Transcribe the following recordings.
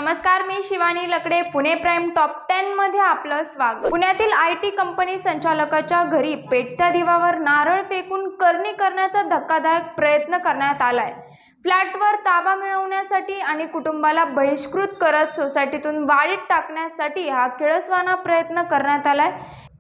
नमस्कार, मी शिवानी लकडे. Pune prime top 10 मध्ये आपलं स्वागत. पुण्यातील IT कंपनी संचालकाच्या घरी पेटत्या दिव्यावर नारळ फेकून करणी करण्याचा धक्कादायक प्रयत्न करण्यात आलाय. फ्लॅटवर ताबा मिळवण्यासाठी आणि कुटुंबाला बहिष्कृत करत सोसायटीतून वाळीत टाकण्यासाठी हा किळसवाना प्रयत्न करण्यात आलाय.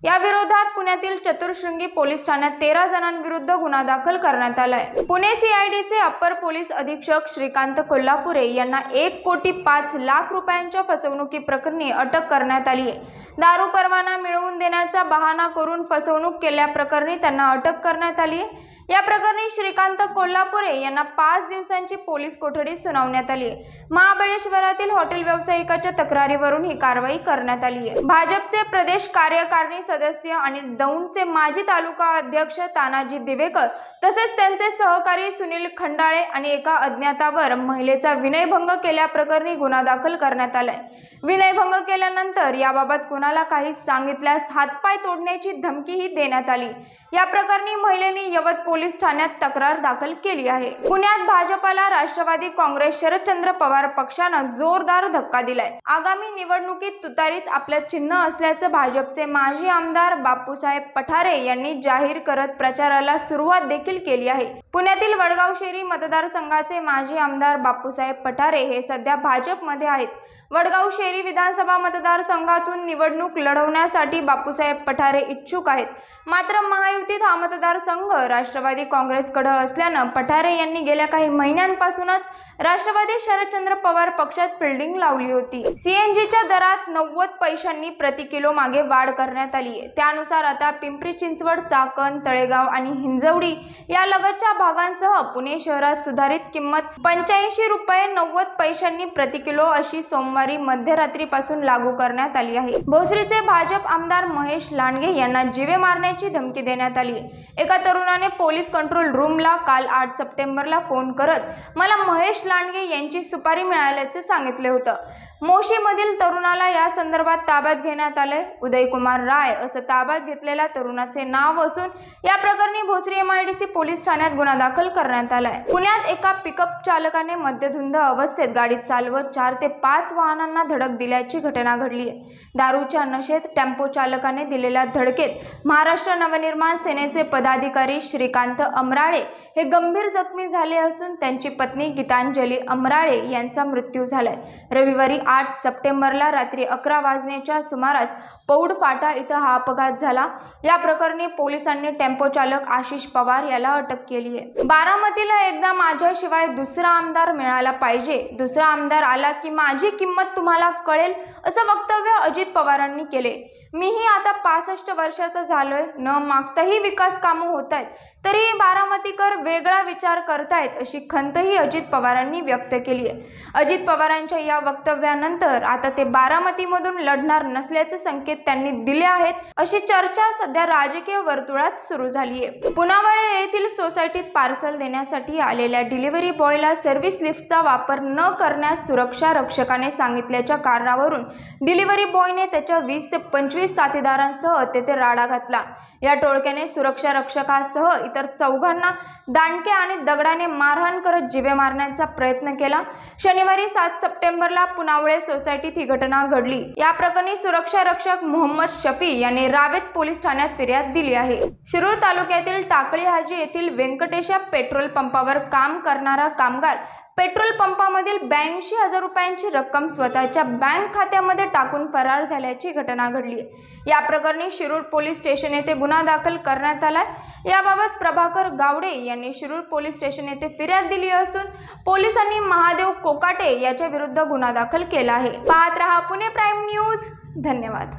या विरोधात पुण्यातील चतुर्शृंगी पोलीस ठाण्यात 13 जणांविरुद्ध गुन्हा दाखल करण्यात आलाय. पुणे CIDचे अप्पर पोलीस अधीक्षक श्रीकांत कोल्हापुरे यांना 1,05,00,000 रुपयांच्या फसवणुकीप्रकरणी अटक करण्यात आली आहे. दारू परवाना मिळवून देण्याचा बहाणा करून फसवणूक केल्याप्रकरणी त्यांना अटक करण्यात आली आहे. या प्रकरणी श्रीकांत कोल्हापुरे यांना 5 दिवसांची पोलीस कोठडी सुनावण्यात आली आहे. महाबळेश्वरातील हॉटेल व्यावसायिकाच्या तक्रारीवरून ही कारवाई करण्यात आली आहे. भाजपचे प्रदेश कार्यकारिणी सदस्य आणि दौंडचे माजी तालुका अध्यक्ष तानाजी दिवेकर तसेच त्यांचे सहकारी सुनील खंडाळे आणि एका अज्ञातावर महिलेचा विनयभंग केल्याप्रकरणी गुन्हा दाखल करण्यात आलाय. विनयभंग केल्यानंतर याबाबत कुणाला काही सांगितल्यास हातपाय तोडण्याची धमकीही देण्यात आली. या प्रकरणी महिलेने यवत पोलीस ठाण्यात तक्रार दाखल केली आहे. पुण्यात भाजपला राष्ट्रवादी काँग्रेस शरदचंद्र पवार पक्षानं जोरदार धक्का दिलाय. आगामी निवडणुकीत तुतारीच आपलं चिन्ह असल्याचं भाजपचे माजी आमदार बापूसाहेब पठारे यांनी जाहीर करत प्रचाराला सुरुवात देखील केली आहे. पुण्यातील वडगाव शेरी मतदारसंघाचे माजी आमदार बापूसाहेब पठारे हे सध्या भाजपमध्ये आहेत. वडगाव शेरी विधानसभा मतदारसंघातून निवडणूक लढवण्यासाठी बापूसाहेब पठारे इच्छुक आहेत. मात्र महायुतीत हा मतदारसंघ राष्ट्रवादी काँग्रेसकडे असल्यानं पठारे यांनी गेल्या काही महिन्यांपासूनच राष्ट्रवादी शरदचंद्र पवार पक्षात फिल्डिंग लावली होती. CNGच्या दरात 90 पैशांनी प्रति किलो मागे वाढ करण्यात आली आहे. त्यानुसार आता पिंपरी चिंचवड, चाकण, तळेगाव आणि हिंजवडी या लगतच्या भागांसह पुणे शहरात सुधारित किंमत 85 रुपये 90 पैशांनी प्रति किलो अशी सोमवारी मध्यरात्रीपासून लागू करण्यात आली आहे. भोसरीचे भाजप आमदार महेश लांडगे यांना जीवे मारण्याची धमकी देण्यात आली आहे. एका तरुणाने पोलीस कंट्रोल रूमला काल 8 सप्टेंबरला फोन करत मला महेश लांडगे यांची सुपारी मिळाल्याचे सांगितले होतं. मोशीमधील तरुणाला या संदर्भात ताब्यात घेण्यात आले. उदयकुमार राय असं ताब्यात घेतलेल्या तरुणाचे नाव असून या प्रकरणी भोसरी MIDC पोलीस ठाण्यात गुन्हा दाखल करण्यात आलाय. पुण्यात एका पिकअप चालकाने मद्यधुंद अवस्थेत गाडी चालवत 4 ते 5 वाहनांना धडक दिल्याची घटना घडली आहे. दारूच्या नशेत टेम्पो चालकाने दिलेल्या धडकेत महाराष्ट्र नवनिर्माण सेनेचे पदाधिकारी श्रीकांत अमराळे हे गंभीर जखमी झाले असून त्यांची पत्नी गीतांजली अमराळे यांचा मृत्यू झालाय. रविवारी 8 सप्टेंबरला रात्री 11 वाजण्याच्या सुमारास पौड फाटा इथं हा अपघात झाला. या प्रकरणी पोलिसांनी टेम्पो चालक आशिष पवार याला अटक केली आहे. बारामतीला एकदा माझ्याशिवाय दुसरा आमदार मिळाला पाहिजे, दुसरा आमदार आला की माझी किंमत तुम्हाला कळेल असं वक्तव्य अजित पवारांनी केले. मीही आता 65 वर्षाचा झालोय, न मागताही विकास कामं होत आहेत, तरी बारामतीकर वेगळा विचार करतायत अशी खंतही अजित पवारांनी व्यक्त केली आहे. अजित पवारांच्या या वक्तव्यानंतर आता ते बारामतीमधून लढणार नसल्याचे संकेत त्यांनी दिले आहेत अशी चर्चा सध्या राजकीय वर्तुळात सुरू झाली आहे. पुनावळे येथील सोसायटीत पार्सल देण्यासाठी आलेल्या डिलिव्हरी बॉयला सर्व्हिस लिफ्टचा वापर न करण्यास सुरक्षा रक्षकाने सांगितल्याच्या कारणावरून डिलिव्हरी बॉयने त्याच्या 20 ते 25 साथीदारांसह तेथे राडा घातला. या टोळक्याने सुरक्षा रक्षकासह इतर 4घांना दांडके आणि दगडाने मारहाण करत जीवे मारण्याचा प्रयत्न केला. शनिवारी 7 सप्टेंबरला पुनावळे सोसायटीत ही घटना घडली. या प्रकरणी सुरक्षा रक्षक मोहम्मद शफी यांनी रावेत पोलीस ठाण्यात फिर्याद दिली आहे. शिरूर तालुक्यातील टाकळी हाजी येथील व्यंकटेशा पेट्रोल पंपावर काम करणारा कामगार पेट्रोल पंपामधील 82,000 रुपयांची रक्कम स्वतःच्या बँक खात्यामध्ये टाकून फरार झाल्याची घटना घडली. या प्रकरणी शिरूर पोलीस स्टेशन येथे गुन्हा दाखल करण्यात आलाय. याबाबत प्रभाकर गावडे यांनी शिरूर पोलीस स्टेशन येथे फिर्याद दिली असून पोलिसांनी महादेव कोकाटे याच्या विरुद्ध गुन्हा दाखल केला आहे. पाहत रहा पुणे प्राइम न्यूज. धन्यवाद.